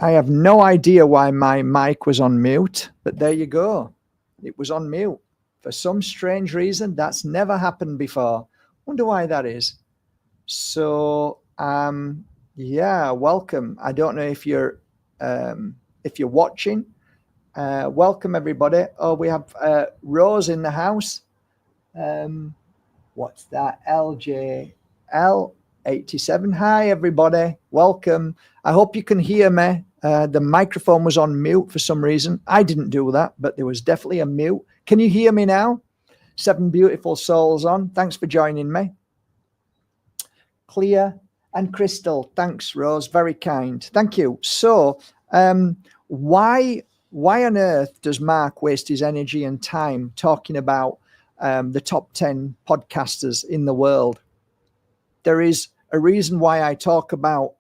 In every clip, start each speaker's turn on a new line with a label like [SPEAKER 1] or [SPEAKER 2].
[SPEAKER 1] I have no idea why my mic was on mute, but there you go. It was on mute. For some strange reason, that's never happened before. Wonder why that is. So, yeah, welcome. I don't know if you're watching. Welcome everybody. Oh, we have Rose in the house. What's that? LJL87. Hi everybody. Welcome. I hope you can hear me. The microphone was on mute for some reason. I didn't do that, but there was definitely a mute. Can you hear me now? 7 beautiful souls on. Thanks for joining me. Clear and crystal. Thanks, Rose. Very kind. Thank you. So, why on earth does Mark waste his energy and time talking about the top 10 podcasters in the world? There is a reason why I talk about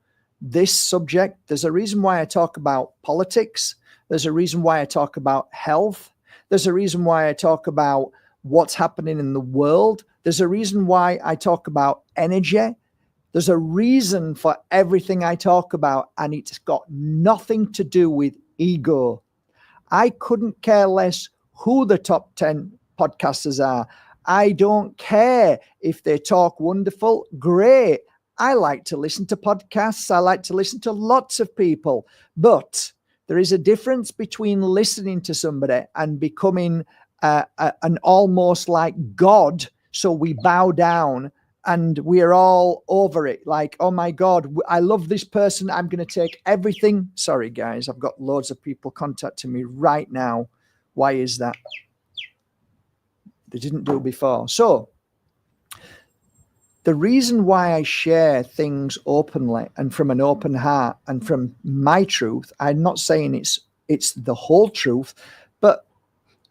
[SPEAKER 1] this subject. There's a reason why I talk about politics. There's a reason why I talk about health. There's a reason why I talk about what's happening in the world. There's a reason why I talk about energy. There's a reason for everything I talk about, and it's got nothing to do with ego. I couldn't care less who the top 10 podcasters are. I don't care if they talk wonderful. Great. I like to listen to podcasts. I like to listen to lots of people. But there is a difference between listening to somebody and becoming an almost like God. So we bow down and we're all over it. Like, oh my God, I love this person. I'm going to take everything. Sorry, guys. I've got loads of people contacting me right now. Why is that? They didn't do before. So the reason why I share things openly and from an open heart and from my truth, I'm not saying it's the whole truth, but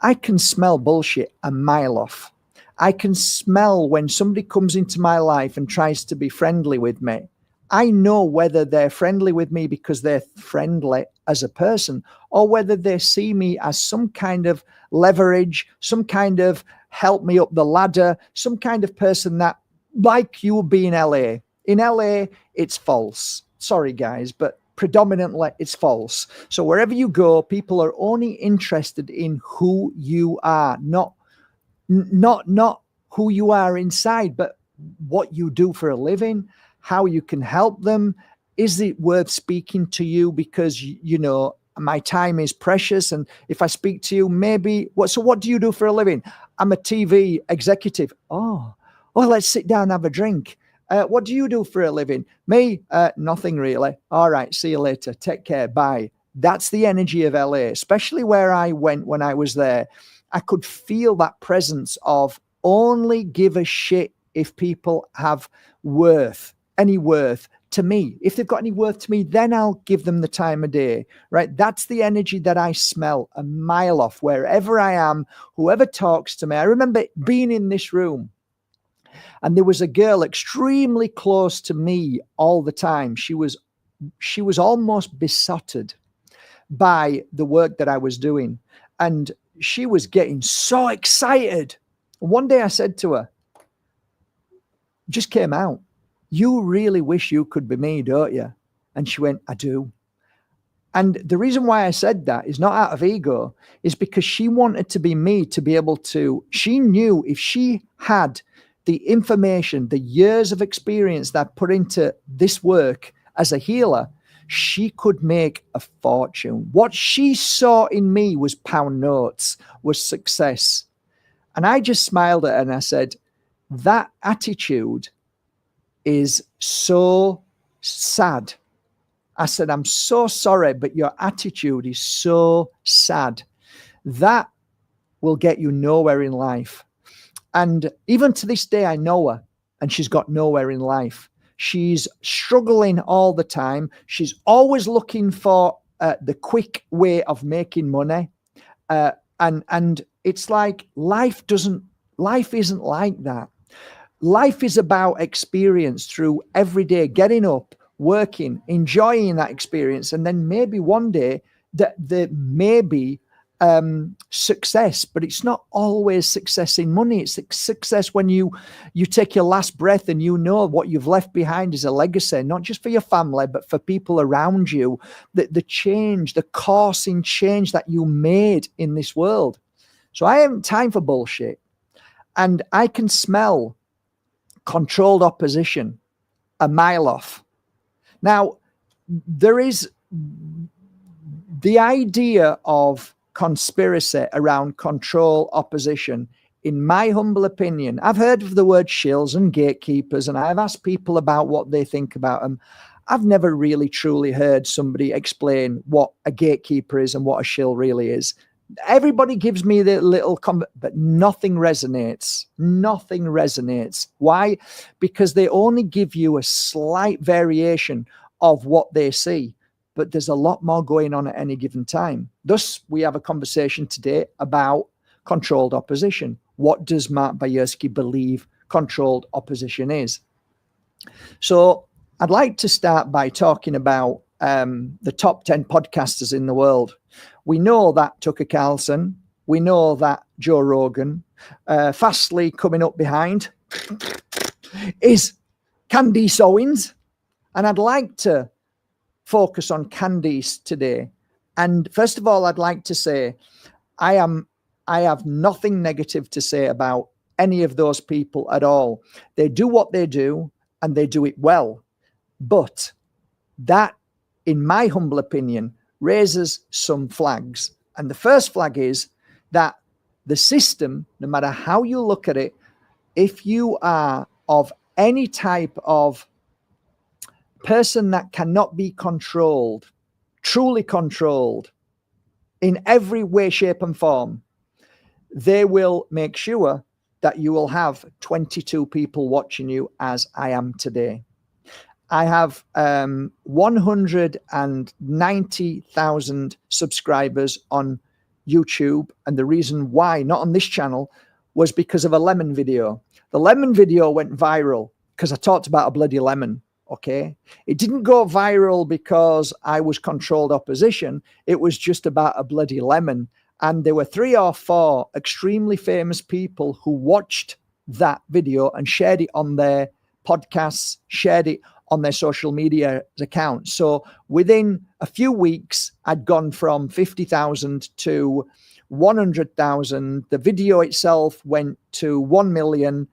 [SPEAKER 1] I can smell bullshit a mile off. I can smell when somebody comes into my life and tries to be friendly with me. I know whether they're friendly with me because they're friendly as a person, or whether they see me as some kind of leverage, some kind of help me up the ladder, some kind of person that, like you would be in LA. In LA, it's false. Sorry, guys, but predominantly it's false. So wherever you go, people are only interested in who you are, not who you are inside, but what you do for a living, how you can help them. Is it worth speaking to you? Because, you know, my time is precious. And if I speak to you, maybe, what do you do for a living? I'm a TV executive. Oh, let's sit down and have a drink. What do you do for a living? Me? Nothing really. All right. See you later. Take care. Bye. That's the energy of LA, especially where I went when I was there. I could feel that presence of only give a shit if people have any worth to me. If they've got any worth to me, then I'll give them the time of day, right? That's the energy that I smell a mile off wherever I am, whoever talks to me. I remember being in this room and there was a girl extremely close to me all the time. She was almost besotted by the work that I was doing. And she was getting so excited. One day I said to her, just came out, you really wish you could be me, don't you? And she went, I do. And the reason why I said that is not out of ego, is because she wanted to be me, to be able to, she knew if she had the information, the years of experience that I put into this work as a healer, she could make a fortune. What she saw in me was pound notes, was success. And I just smiled at her and I said, that attitude is so sad. I said, I'm so sorry, but your attitude is so sad. That will get you nowhere in life. And even to this day, I know her and she's got nowhere in life. She's struggling all the time. She's always looking for the quick way of making money. And it's like life isn't like that. Life is about experience through every day, getting up, working, enjoying that experience. And then maybe one day that there may be success, but it's not always success in money. It's success when you take your last breath and you know what you've left behind is a legacy, not just for your family, but for people around you. The change, the coursing change that you made in this world. So I haven't time for bullshit. And I can smell controlled opposition a mile off. Now, there is the idea of conspiracy around control opposition. In my humble opinion, I've heard of the word shills and gatekeepers, and I've asked people about what they think about them. I've never really truly heard somebody explain what a gatekeeper is and what a shill really is. Everybody gives me the little but nothing resonates. Nothing resonates. Why? Because they only give you a slight variation of what they see, but there's a lot more going on at any given time. Thus, we have a conversation today about controlled opposition. What does Mark Bajerski believe controlled opposition is? So I'd like to start by talking about the top 10 podcasters in the world. We know that Tucker Carlson, we know that Joe Rogan, fastly coming up behind is Candace Owens. And I'd like to focus on Candace today. And first of all, I'd like to say I have nothing negative to say about any of those people at all. They do what they do and they do it well. But that, in my humble opinion, raises some flags. And the first flag is that the system, no matter how you look at it, if you are of any type of person that cannot be controlled, truly controlled in every way, shape and form, they will make sure that you will have 22 people watching you as I am today. I have 190,000 subscribers on YouTube. And the reason why, not on this channel, was because of a lemon video. The lemon video went viral because I talked about a bloody lemon. Okay. It didn't go viral because I was controlled opposition. It was just about a bloody lemon. And there were 3 or 4 extremely famous people who watched that video and shared it on their podcasts, shared it on their social media accounts. So within a few weeks, I'd gone from 50,000 to 100,000. The video itself went to 1 million,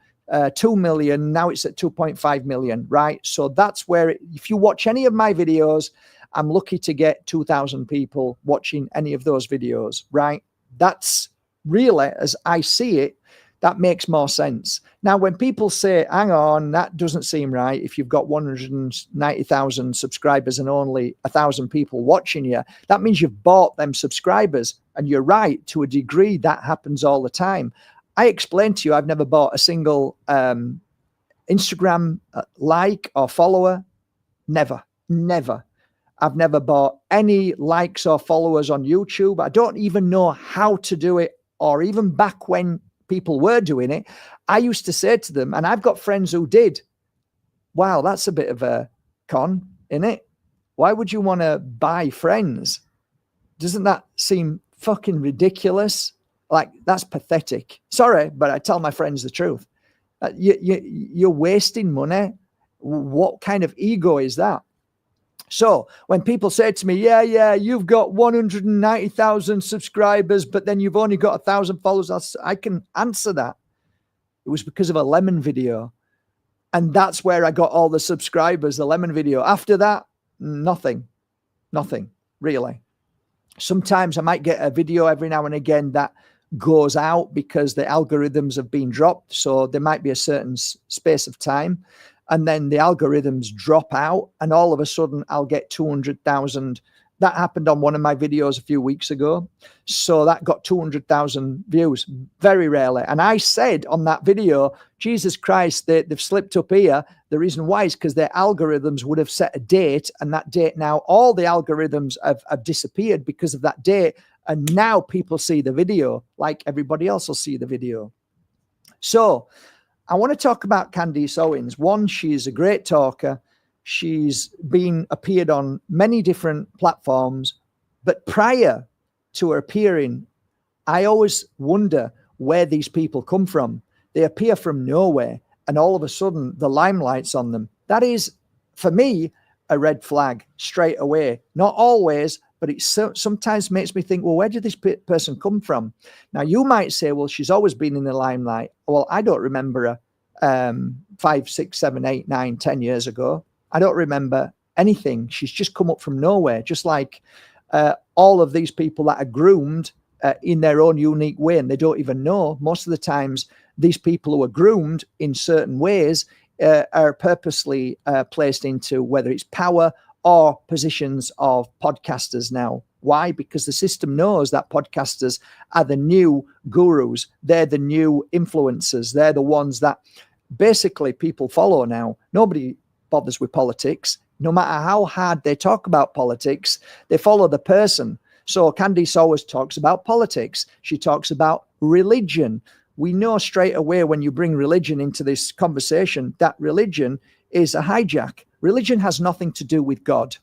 [SPEAKER 1] 2 million. Now it's at 2.5 million, right? So that's where, if you watch any of my videos, I'm lucky to get 2,000 people watching any of those videos, right? That's really, as I see it, that makes more sense. Now, when people say, hang on, that doesn't seem right. If you've got 190,000 subscribers and only 1,000 people watching you, that means you've bought them subscribers. And you're right, to a degree, that happens all the time. I explained to you, I've never bought a single Instagram like or follower. Never. I've never bought any likes or followers on YouTube. I don't even know how to do it, or even back when people were doing it, I used to say to them, and I've got friends who did, wow, that's a bit of a con, innit? Why would you want to buy friends? Doesn't that seem fucking ridiculous? Like, that's pathetic. Sorry, but I tell my friends the truth. You're wasting money. What kind of ego is that? So when people say to me, yeah, you've got 190,000 subscribers, but then you've only got 1,000 followers, I can answer that. It was because of a lemon video. And that's where I got all the subscribers, the lemon video. After that, nothing, really. Sometimes I might get a video every now and again that goes out because the algorithms have been dropped. So there might be a certain space of time. And then the algorithms drop out, and all of a sudden I'll get 200,000. That happened on one of my videos a few weeks ago. So that got 200,000 views, very rarely. And I said on that video, Jesus Christ, they've slipped up here. The reason why is because their algorithms would have set a date, and that date now, all the algorithms have disappeared because of that date. And now people see the video like everybody else will see the video. So I want to talk about Candace Owens. One, she's a great talker. She's appeared on many different platforms, but prior to her appearing I always wonder where these people come from. They appear from nowhere, and all of a sudden the limelight's on them. That is, for me, a red flag straight away. Not always, but it sometimes makes me think, well, where did this person come from? Now, you might say, well, she's always been in the limelight. Well, I don't remember her 5, 6, 7, 8, 9, 10 years ago. I don't remember anything. She's just come up from nowhere, just like all of these people that are groomed in their own unique way, and they don't even know. Most of the times, these people who are groomed in certain ways are purposely placed into, whether it's power or positions of podcasters now. Why? Because the system knows that podcasters are the new gurus. They're the new influencers. They're the ones that basically people follow now. Nobody bothers with politics. No matter how hard they talk about politics, they follow the person. So Candice always talks about politics. She talks about religion. We know straight away when you bring religion into this conversation that religion is a hijack. Religion has nothing to do with God,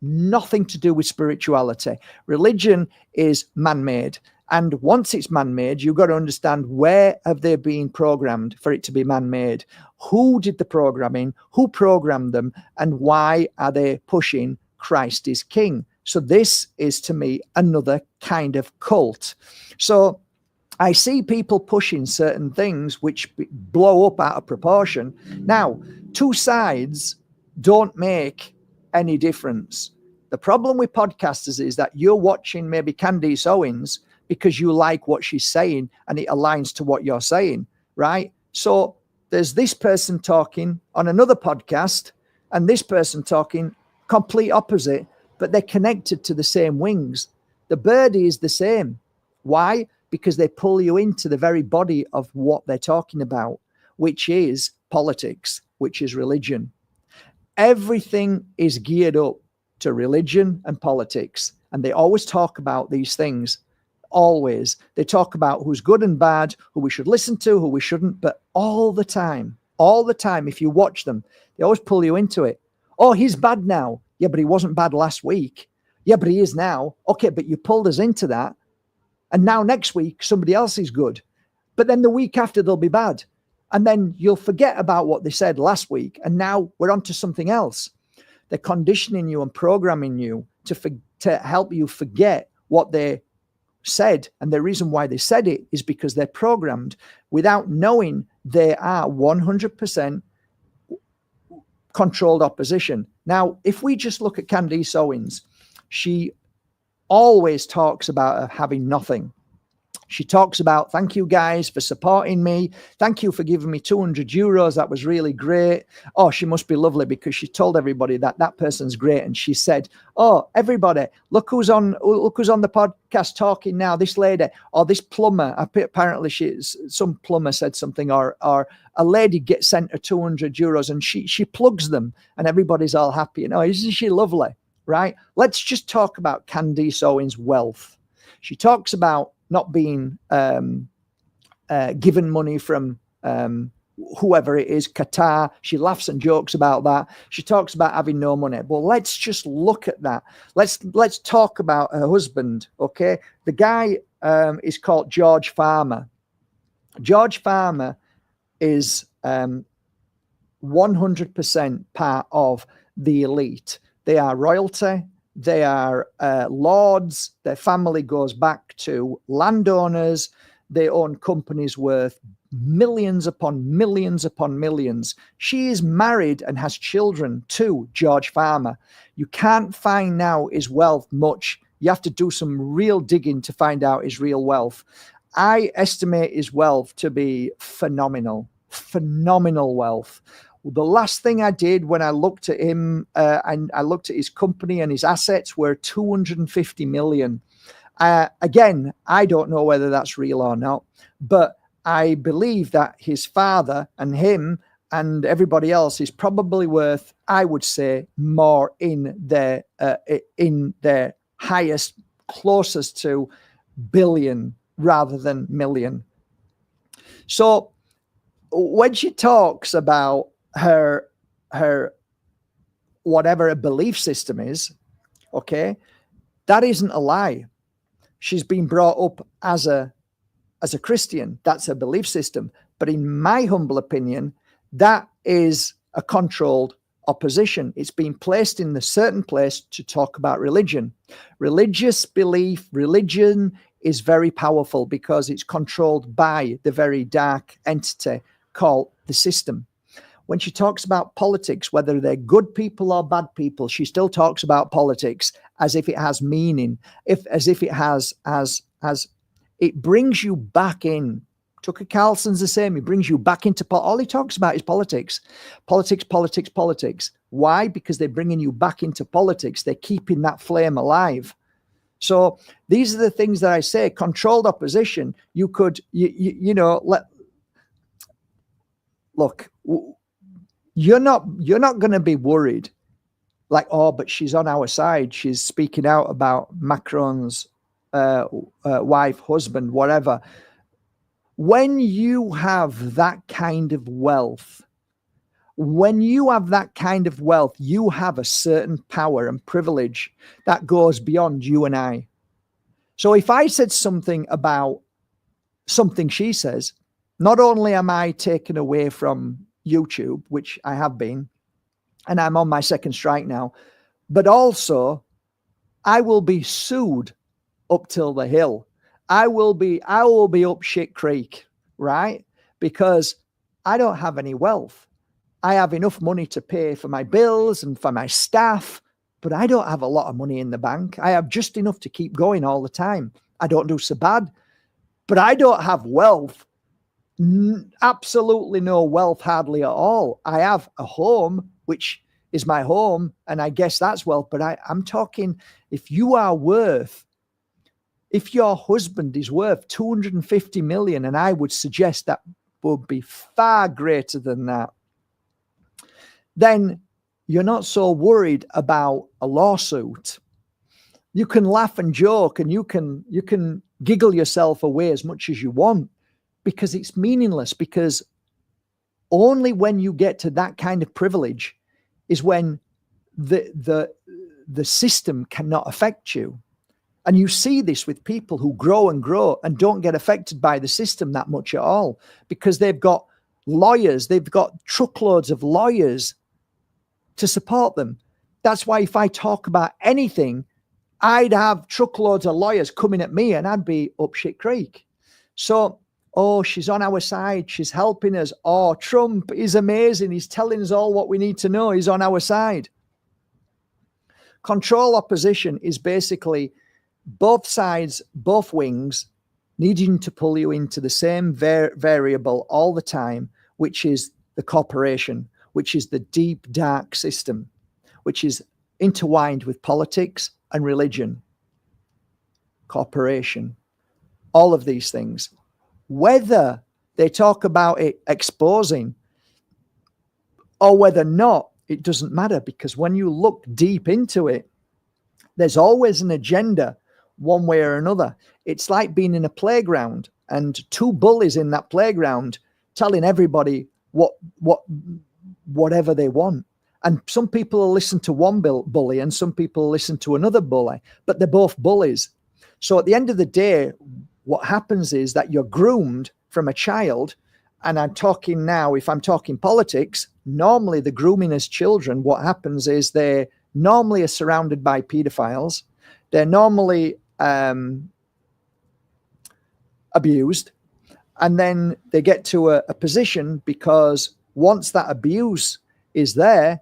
[SPEAKER 1] nothing to do with spirituality. Religion is man-made. And once it's man-made, you've got to understand, where have they been programmed for it to be man-made? Who did the programming? Who programmed them? And why are they pushing Christ is King? So this is, to me, another kind of cult. So I see people pushing certain things which blow up out of proportion. Now, two sides don't make any difference. The problem with podcasters is that you're watching maybe Candice Owens because you like what she's saying and it aligns to what you're saying, right? So there's this person talking on another podcast and this person talking complete opposite, but they're connected to the same wings. The birdie is the same. Why? Because they pull you into the very body of what they're talking about, which is politics, which is religion. Everything is geared up to religion and politics. And they always talk about these things. Always. They talk about who's good and bad, who we should listen to, who we shouldn't. But all the time, if you watch them, they always pull you into it. Oh, he's bad now. Yeah, but he wasn't bad last week. Yeah, but he is now. Okay, but you pulled us into that. And now next week, somebody else is good. But then the week after, they'll be bad. And then you'll forget about what they said last week. And now we're on to something else. They're conditioning you and programming you to help you forget what they said. And the reason why they said it is because they're programmed without knowing they are 100% controlled opposition. Now, if we just look at Candice Owens, she always talks about having nothing. She talks about, thank you guys for supporting me. Thank you for giving me €200. That was really great. Oh, she must be lovely because she told everybody that that person's great. And she said, oh, everybody, look who's on the podcast talking now, this lady or this plumber. Apparently some plumber said something or a lady gets sent her €200 and she plugs them and everybody's all happy. You know, isn't she lovely? Right? Let's just talk about Candice Owens' wealth. She talks about not being given money from whoever it is, Qatar. She laughs and jokes about that. She talks about having no money. Well, let's just look at that. Let's talk about her husband, okay? The guy is called George Farmer. George Farmer is 100% part of the elite. They are royalty. They are lords. Their family goes back to landowners. They own companies worth millions upon millions upon millions. She is married and has children to George Farmer. You can't find now his wealth much. You have to do some real digging to find out his real wealth. I estimate his wealth to be phenomenal wealth. The last thing I did when I looked at him and I looked at his company and his assets were 250 million. Again, I don't know whether that's real or not, but I believe that his father and him and everybody else is probably worth, I would say, more in their highest, closest to billion rather than million. So when she talks about her whatever a belief system is, okay, that isn't a lie. she's been brought up as a Christian. That's her belief system. But in my humble opinion, that is a controlled opposition. It's been placed in a certain place to talk about religion. Religious belief, religion is very powerful because it's controlled by the very dark entity called the system. When she talks about politics, whether they're good people or bad people, she still talks about politics as if it has meaning, as if it has it brings you back in. Tucker Carlson's the same. He brings you back into all he talks about is politics. Politics, politics, politics. Why? Because they're bringing you back into politics. They're keeping that flame alive. So these are the things that I say. Controlled opposition. You could, look. You're not going to be worried like, oh, but she's on our side. She's speaking out about Macron's wife, husband, whatever. When you have that kind of wealth, you have a certain power and privilege that goes beyond you and I. So if I said something about something she says, not only am I taken away from YouTube, which I have been, and I'm on my second strike now, but also I will be sued up till the hill. I will be up shit creek, right? Because I don't have any wealth. I have enough money to pay for my bills and for my staff, but I don't have a lot of money in the bank. I have just enough to keep going all the time. I don't do so bad, but I don't have wealth. Absolutely no wealth, hardly at all. I have a home, which is my home, and I guess that's wealth. But I'm talking, if your husband is worth 250 million, and I would suggest that would be far greater than that, then you're not so worried about a lawsuit. You can laugh and joke, and you can giggle yourself away as much as you want, because it's meaningless. Because only when you get to that kind of privilege is when the system cannot affect you. And you see this with people who grow and don't get affected by the system that much at all, because they've got lawyers, they've got truckloads of lawyers to support them. That's why if I talk about anything, I'd have truckloads of lawyers coming at me and I'd be up shit creek. So, oh, she's on our side. She's helping us. Oh, Trump is amazing. He's telling us all what we need to know. He's on our side. Control opposition is basically both sides, both wings, needing to pull you into the same variable all the time, which is the corporation, which is the deep, dark system, which is intertwined with politics and religion, corporation, all of these things. Whether they talk about it exposing or whether not, it doesn't matter, because when you look deep into it, there's always an agenda one way or another. It's like being in a playground and two bullies in that playground telling everybody whatever they want. And some people will listen to one bully and some people will listen to another bully, but they're both bullies. So at the end of the day, what happens is that you're groomed from a child. And I'm talking now, if I'm talking politics, normally the grooming as children, what happens is they normally are surrounded by pedophiles. They're normally abused. And then they get to a position, because once that abuse is there,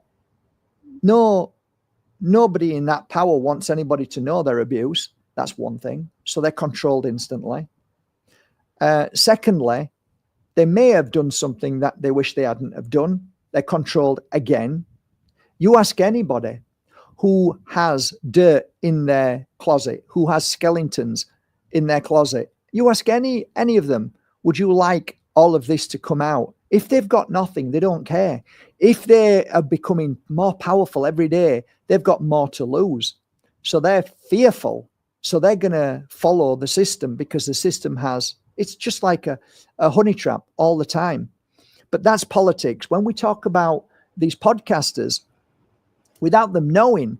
[SPEAKER 1] nobody in that power wants anybody to know their abuse. That's one thing. So they're controlled instantly. Secondly, they may have done something that they wish they hadn't have done. They're controlled again. You ask anybody who has dirt in their closet, who has skeletons in their closet. You ask any of them, would you like all of this to come out? If they've got nothing, they don't care. If they are becoming more powerful every day, they've got more to lose. So they're fearful. So they're going to follow the system, because the system it's just like a honey trap all the time. But that's politics. When we talk about these podcasters, without them knowing,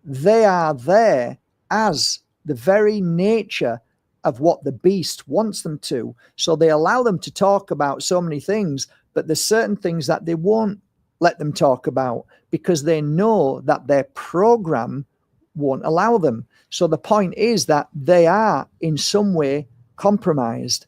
[SPEAKER 1] they are there as the very nature of what the beast wants them to. So they allow them to talk about so many things, but there's certain things that they won't let them talk about because they know that their program won't allow them. So the point is that they are in some way compromised.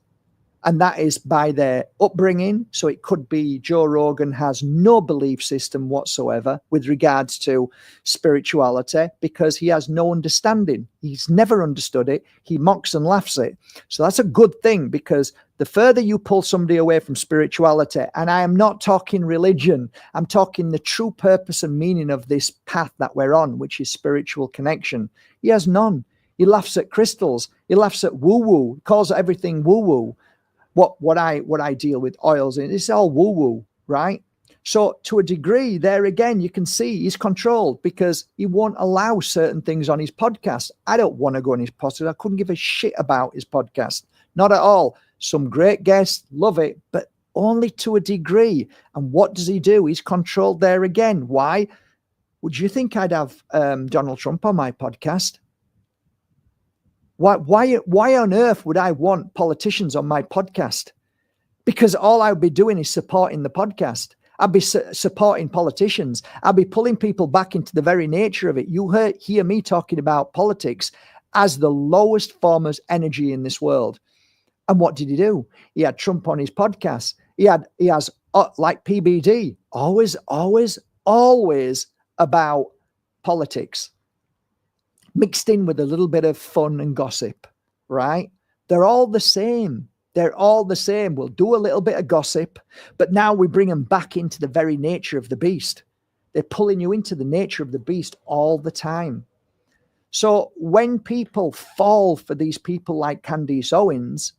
[SPEAKER 1] And that is by their upbringing. So it could be Joe Rogan has no belief system whatsoever with regards to spirituality because he has no understanding. He's never understood it. He mocks and laughs it. So that's a good thing, because the further you pull somebody away from spirituality, and I am not talking religion, I'm talking the true purpose and meaning of this path that we're on, which is spiritual connection. He has none. He laughs at crystals. He laughs at woo-woo, calls everything woo-woo. What I deal with oils in, it's all woo-woo, right? So to a degree, there again, you can see he's controlled because he won't allow certain things on his podcast. I don't want to go on his podcast. I couldn't give a shit about his podcast. Not at all. Some great guests, love it, but only to a degree. And what does he do? He's controlled there again. Why? Would you think I'd have Donald Trump on my podcast? Why on earth would I want politicians on my podcast? Because all I would be doing is supporting the podcast. I'd be supporting politicians. I'd be pulling people back into the very nature of it. You hear me talking about politics as the lowest form of energy in this world. And what did he do? He had Trump on his podcast. He has like PBD, always about politics, mixed in with a little bit of fun and gossip, right? They're all the same. They're all the same. We'll do a little bit of gossip, but now we bring them back into the very nature of the beast. They're pulling you into the nature of the beast all the time. So when people fall for these people like Candace Owens,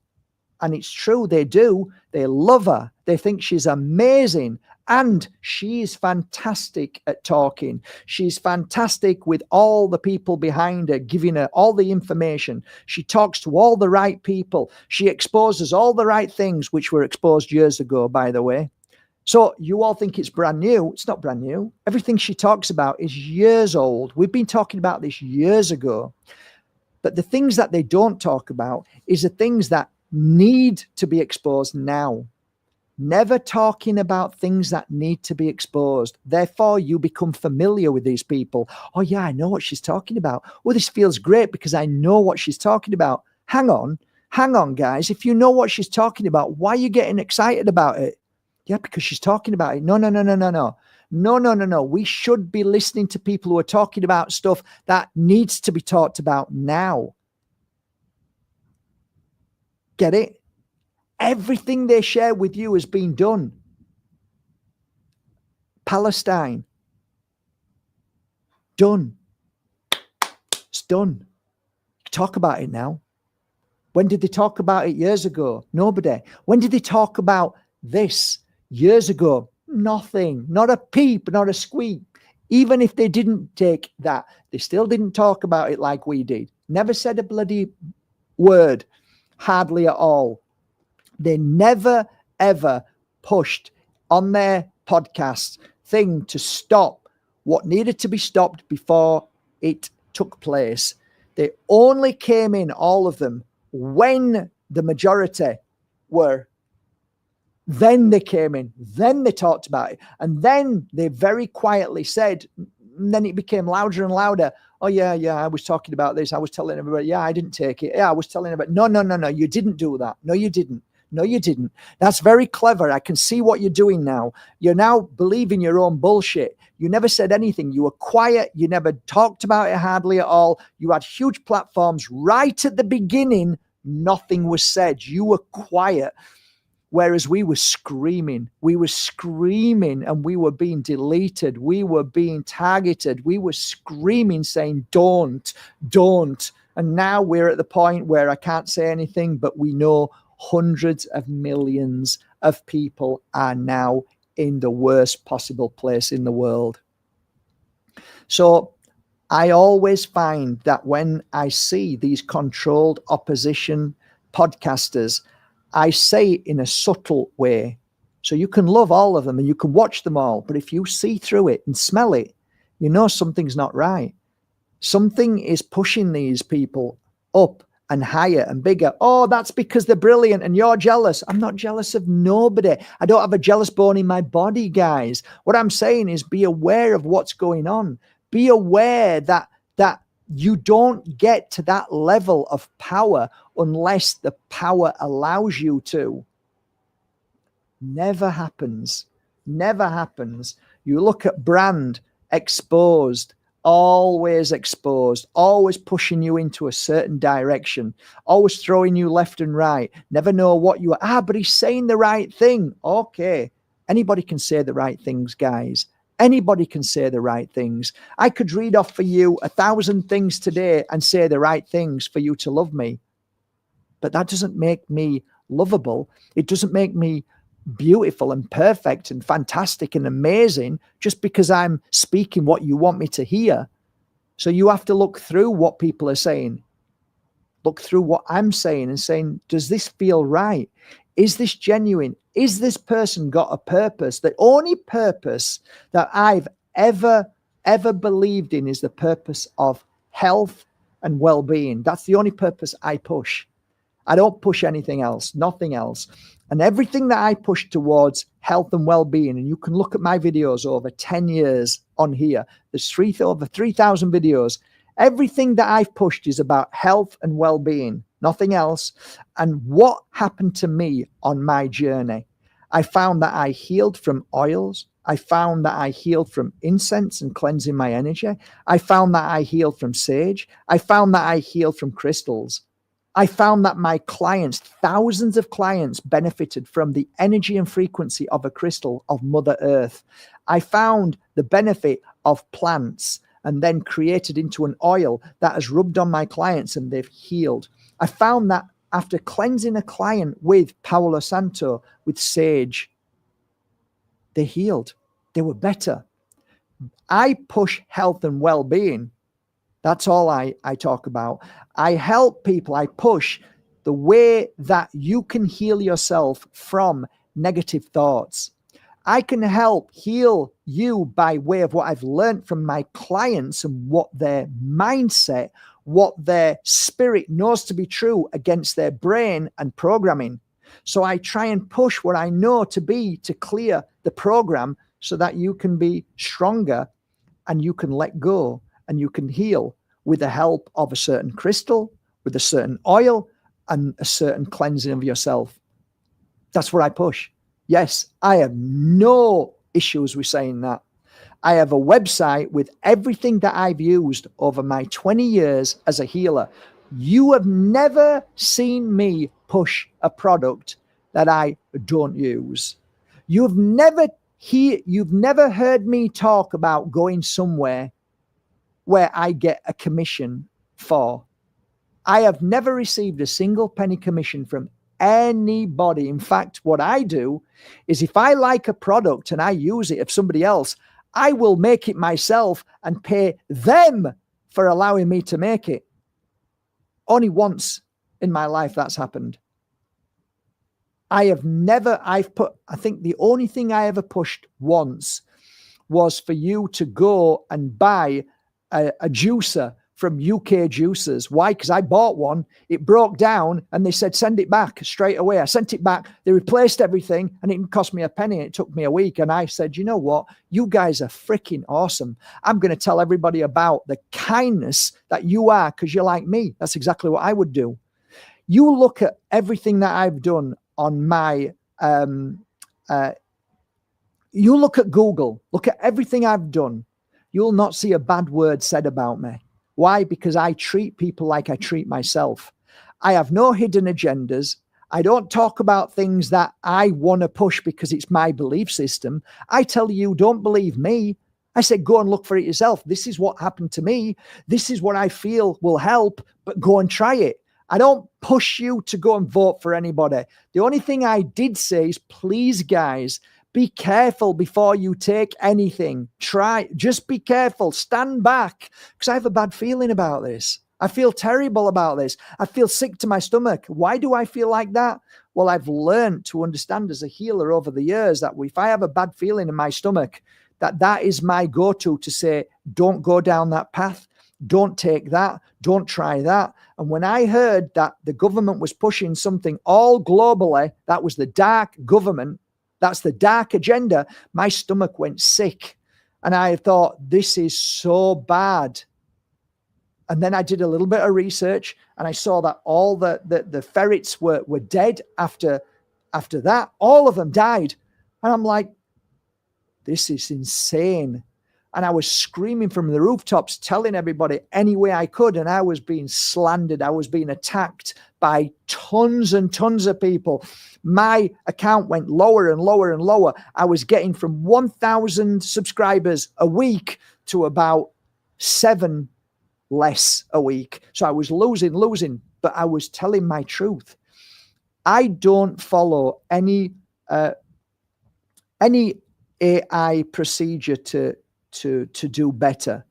[SPEAKER 1] and it's true, they do, they love her. They think she's amazing. And she's fantastic at talking. She's fantastic with all the people behind her, giving her all the information. She talks to all the right people. She exposes all the right things, which were exposed years ago, by the way. So you all think it's brand new. It's not brand new. Everything she talks about is years old. We've been talking about this years ago. But the things that they don't talk about is the things that need to be exposed now. Never talking about things that need to be exposed. Therefore, you become familiar with these people. Oh, yeah, I know what she's talking about. Oh, this feels great because I know what she's talking about. Hang on, guys. If you know what she's talking about, why are you getting excited about it? Yeah, because she's talking about it. No. No. We should be listening to people who are talking about stuff that needs to be talked about now. Get it? Everything they share with you has been done. Palestine. Done. It's done. Talk about it now. When did they talk about it years ago? Nobody. When did they talk about this years ago? Nothing. Not a peep, not a squeak. Even if they didn't take that, they still didn't talk about it like we did. Never said a bloody word. Hardly at all. They never, ever pushed on their podcast thing to stop what needed to be stopped before it took place. They only came in, all of them, when the majority were. Then they came in. Then they talked about it. And then they very quietly said, and then it became louder and louder. Oh, yeah, I was talking about this. I was telling everybody, yeah, I didn't take it. Yeah, I was telling everybody. No, you didn't do that. No, you didn't. No, you didn't. That's very clever. I can see what you're doing now. You're now believing your own bullshit. You never said anything. You were quiet. You never talked about it hardly at all. You had huge platforms right at the beginning. Nothing was said. You were quiet. Whereas we were screaming. We were screaming and we were being deleted. We were being targeted. We were screaming saying, don't. And now we're at the point where I can't say anything, but we know hundreds of millions of people are now in the worst possible place in the world. So I always find that when I see these controlled opposition podcasters, I say it in a subtle way. So you can love all of them and you can watch them all, but if you see through it and smell it, you know something's not right. Something is pushing these people up and higher and bigger. Oh, that's because they're brilliant and you're jealous. I'm not jealous of nobody. I don't have a jealous bone in my body, guys. What I'm saying is be aware of what's going on. Be aware that you don't get to that level of power unless the power allows you to. Never happens. Never happens. You look at brand exposed, always exposed, always pushing you into a certain direction, always throwing you left and right. Never know what you are. But he's saying the right thing. Okay. Anybody can say the right things, guys. Anybody can say the right things. I could read off for you 1,000 things today and say the right things for you to love me. But that doesn't make me lovable. It doesn't make me beautiful and perfect and fantastic and amazing just because I'm speaking what you want me to hear. So you have to look through what people are saying. Look through what I'm saying and saying, does this feel right? Is this genuine? Is this person got a purpose? The only purpose that I've ever believed in is the purpose of health and well-being. That's the only purpose I push. I don't push anything else, nothing else. And everything that I push towards health and well-being, and you can look at my videos over 10 years on here. There's over 3,000 videos. Everything that I've pushed is about health and well-being, nothing else. And what happened to me on my journey? I found that I healed from oils. I found that I healed from incense and cleansing my energy. I found that I healed from sage. I found that I healed from crystals. I found that my clients, thousands of clients, benefited from the energy and frequency of a crystal of Mother Earth. I found the benefit of plants and then created into an oil that has rubbed on my clients and they've healed. I found that after cleansing a client with Palo Santo, with sage, they healed. They were better. I push health and well-being. That's all I talk about. I help people. I push the way that you can heal yourself from negative thoughts. I can help heal you by way of what I've learned from my clients and what their mindset, what their spirit knows to be true against their brain and programming. So I try and push what I know to be to clear the program so that you can be stronger and you can let go and you can heal with the help of a certain crystal, with a certain oil, and a certain cleansing of yourself. That's what I push. Yes, I have no issues with saying that. I have a website with everything that I've used over my 20 years as a healer. You have never seen me push a product that I don't use. You've never heard me talk about going somewhere where I get a commission for. I have never received a single penny commission from anybody. In fact, what I do is if I like a product and I use it of somebody else, I will make it myself and pay them for allowing me to make it. Only once in my life that's happened. I think the only thing I ever pushed once was for you to go and buy a juicer from UK Juicers. Why? Because I bought one, it broke down, and they said, send it back straight away. I sent it back, they replaced everything, and it didn't cost me a penny. It took me a week. And I said, you know what? You guys are freaking awesome. I'm going to tell everybody about the kindness that you are because you're like me. That's exactly what I would do. You look at everything that I've done on my, you look at Google, look at everything I've done. You'll not see a bad word said about me. Why? Because I treat people like I treat myself. I have no hidden agendas. I don't talk about things that I want to push because it's my belief system. I tell you, don't believe me. I said, go and look for it yourself. This is what happened to me. This is what I feel will help, but go and try it. I don't push you to go and vote for anybody. The only thing I did say is, please, guys, be careful before you take anything. Just be careful. Stand back, because I have a bad feeling about this. I feel terrible about this. I feel sick to my stomach. Why do I feel like that? Well, I've learned to understand as a healer over the years that if I have a bad feeling in my stomach, that is my go-to to say, don't go down that path. don't take that, don't try that. And when I heard that the government was pushing something all globally, that was the dark government, that's the dark agenda, my stomach went sick. And I thought, this is so bad. And then I did a little bit of research and I saw that all the ferrets were dead after that. All of them died. And I'm like, this is insane. And I was screaming from the rooftops, telling everybody any way I could. And I was being slandered. I was being attacked by tons and tons of people. My account went lower and lower and lower. I was getting from 1,000 subscribers a week to about 7 less a week. So I was losing, but I was telling my truth. I don't follow any AI procedure to do better.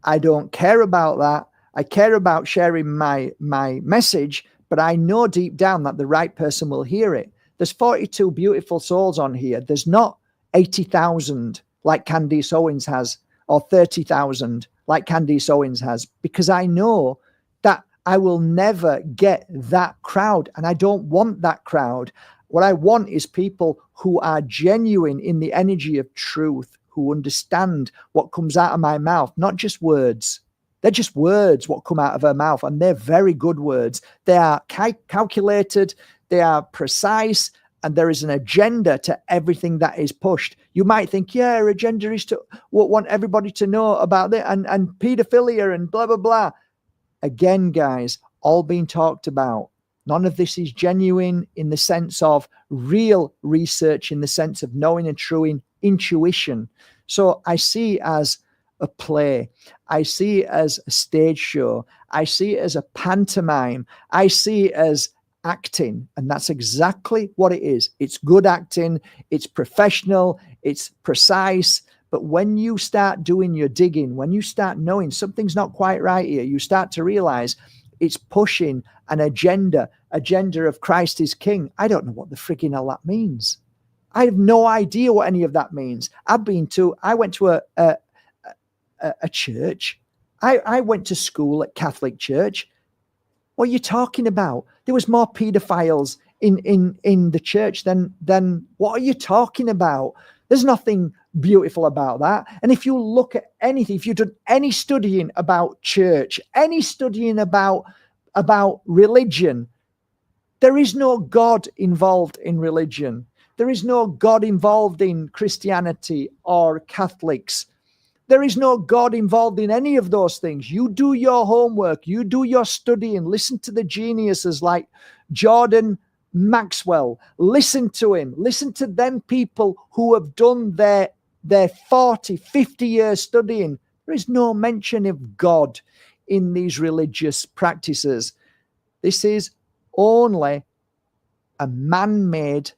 [SPEAKER 1] I don't care about that. I care about sharing my message, but I know deep down that the right person will hear it. There's 42 beautiful souls on here. There's not 80,000 like Candice Owens has, or 30,000 like Candice Owens has, because I know that I will never get that crowd, and I don't want that crowd. What I want is people who are genuine in the energy of truth, who understand what comes out of my mouth, not just words. They're just words, what come out of her mouth, and they're very good words. They are calculated, they are precise, and there is an agenda to everything that is pushed. You might think, yeah, her agenda is to want everybody to know about it and pedophilia and blah, blah, blah. Again, guys, all being talked about. None of this is genuine in the sense of real research, in the sense of knowing and true intuition. So I see it as a play. I see it as a stage show. I see it as a pantomime. I see it as acting. And that's exactly what it is. It's good acting. It's professional. It's precise. But when you start doing your digging, when you start knowing something's not quite right here, you start to realize it's pushing an agenda of Christ is King. I don't know what the frigging hell that means. I have no idea what any of that means. I went to a church. I went to school at Catholic Church. What are you talking about? There was more pedophiles in the church than what are you talking about? There's nothing beautiful about that. And if you look at anything, if you've done any studying about church, any studying about religion, there is no God involved in religion. There is no God involved in Christianity or Catholics. There is no God involved in any of those things. You do your homework. You do your studying. Listen to the geniuses like Jordan Maxwell. Listen to him. Listen to them people who have done their 40, 50 years studying. There is no mention of God in these religious practices. This is only a man-made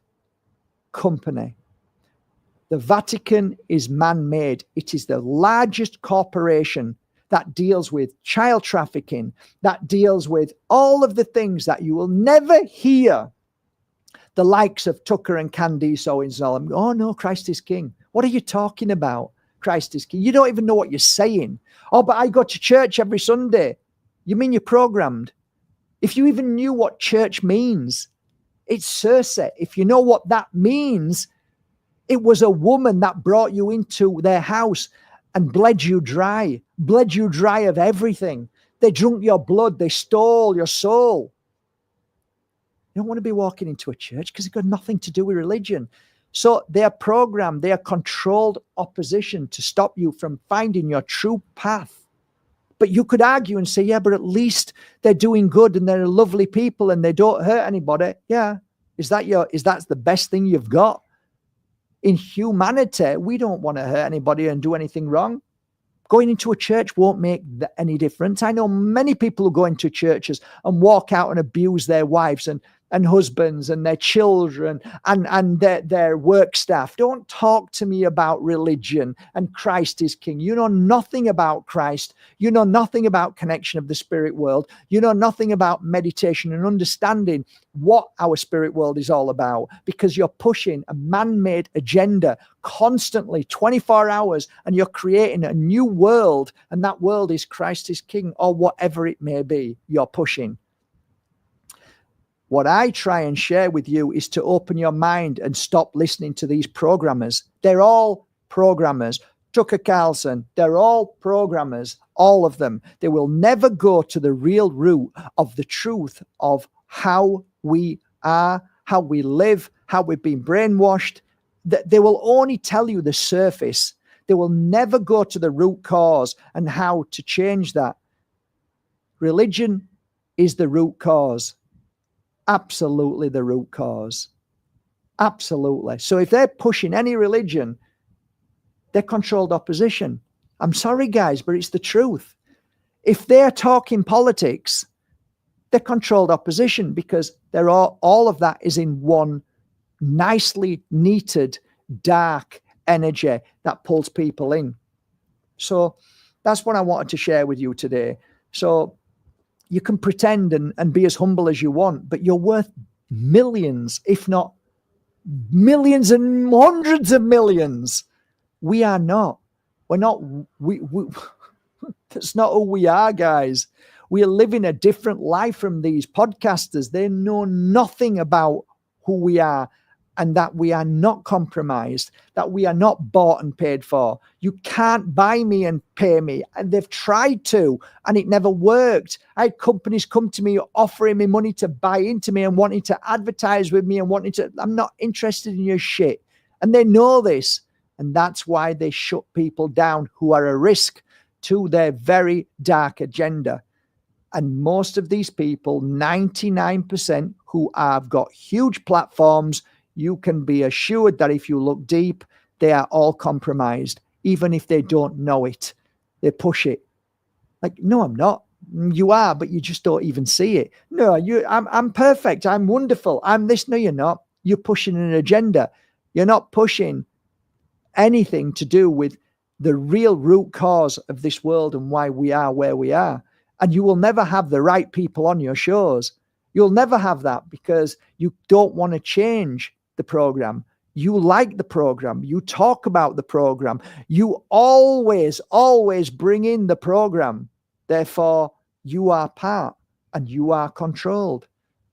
[SPEAKER 1] company. The Vatican is man-made. It is the largest corporation that deals with child trafficking, that deals with all of the things that you will never hear the likes of Tucker and Candice Owens and all them. Oh no, Christ is King. What are you talking about? Christ is King. You don't even know what you're saying. Oh, but I go to church every Sunday. You mean you're programmed? If you even knew what church means, it's Circe. If you know what that means, it was a woman that brought you into their house and bled you dry of everything. They drunk your blood. They stole your soul. You don't want to be walking into a church because it's got nothing to do with religion. So they are programmed, they are controlled opposition to stop you from finding your true path. But you could argue and say, yeah, but at least they're doing good and they're lovely people and they don't hurt anybody. Yeah. Is that the best thing you've got? In humanity, we don't want to hurt anybody and do anything wrong. Going into a church won't make any difference. I know many people who go into churches and walk out and abuse their wives and and husbands and their children and their work staff. Don't talk to me about religion and Christ is king. You know nothing about Christ. You know nothing about connection of the spirit world. You know nothing about meditation and understanding what our spirit world is all about, because you're pushing a man-made agenda constantly 24 hours and you're creating a new world, and that world is Christ is king or whatever it may be you're pushing. What I try and share with you is to open your mind and stop listening to these programmers. They're all programmers. Tucker Carlson, they're all programmers, all of them. They will never go to the real root of the truth of how we are, how we live, how we've been brainwashed. They will only tell you the surface. They will never go to the root cause and how to change that. Religion is the root cause. Absolutely the root cause. Absolutely. So if they're pushing any religion, they're controlled opposition. I'm sorry, guys, but it's the truth. If they're talking politics, they're controlled opposition, because they're all of that is in one nicely neated, dark energy that pulls people in. So that's what I wanted to share with you today. So you can pretend and be as humble as you want, but you're worth millions, if not millions and hundreds of millions. We are not. We're not. We that's not who we are, guys. We are living a different life from these podcasters. They know nothing about who we are, and that we are not compromised, that we are not bought and paid for. You can't buy me and pay me. And they've tried to, and it never worked. I had companies come to me offering me money to buy into me and wanting to advertise with me and wanting to, I'm not interested in your shit. And they know this. And that's why they shut people down who are a risk to their very dark agenda. And most of these people, 99% who have got huge platforms, you can be assured that if you look deep, they are all compromised, even if they don't know it. They push it. Like, no, I'm not. You are, but you just don't even see it. No, I'm perfect. I'm wonderful. I'm this. No, you're not. You're pushing an agenda. You're not pushing anything to do with the real root cause of this world and why we are where we are. And you will never have the right people on your shows. You'll never have that, because you don't want to change the program. You like the program. You talk about the program. You always bring in the program. Therefore, you are part and you are controlled.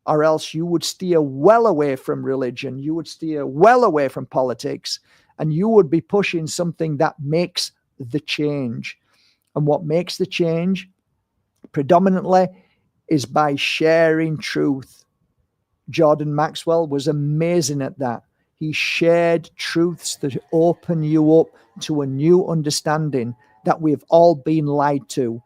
[SPEAKER 1] Or else you would steer well away from religion. You would steer well away from politics, and you would be pushing something that makes the change. And what makes the change predominantly is by sharing truth. Jordan Maxwell was amazing at that. He shared truths that open you up to a new understanding that we've all been lied to,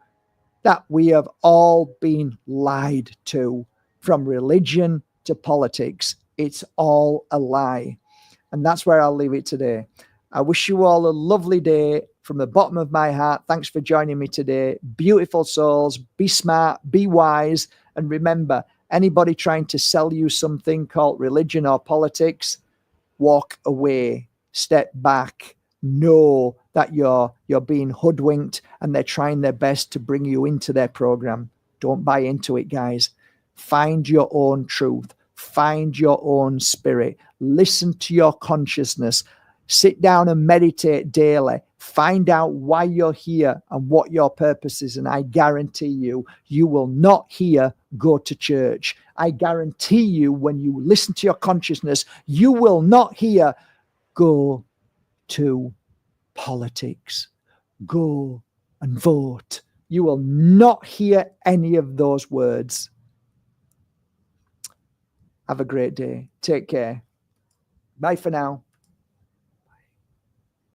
[SPEAKER 1] that we have all been lied to, from religion to politics. It's all a lie. And that's where I'll leave it today. I wish you all a lovely day from the bottom of my heart. Thanks for joining me today. Beautiful souls, be smart, be wise, and remember, anybody trying to sell you something called religion or politics, walk away, step back, know that you're being hoodwinked and they're trying their best to bring you into their program. Don't buy into it, guys. Find your own truth. Find your own spirit. Listen to your consciousness. Sit down and meditate daily. Find out why you're here and what your purpose is. And I guarantee you, you will not hear go to church. I guarantee you, when you listen to your consciousness, you will not hear go to politics, go and vote. You will not hear any of those words. Have a great day. Take care. Bye for now.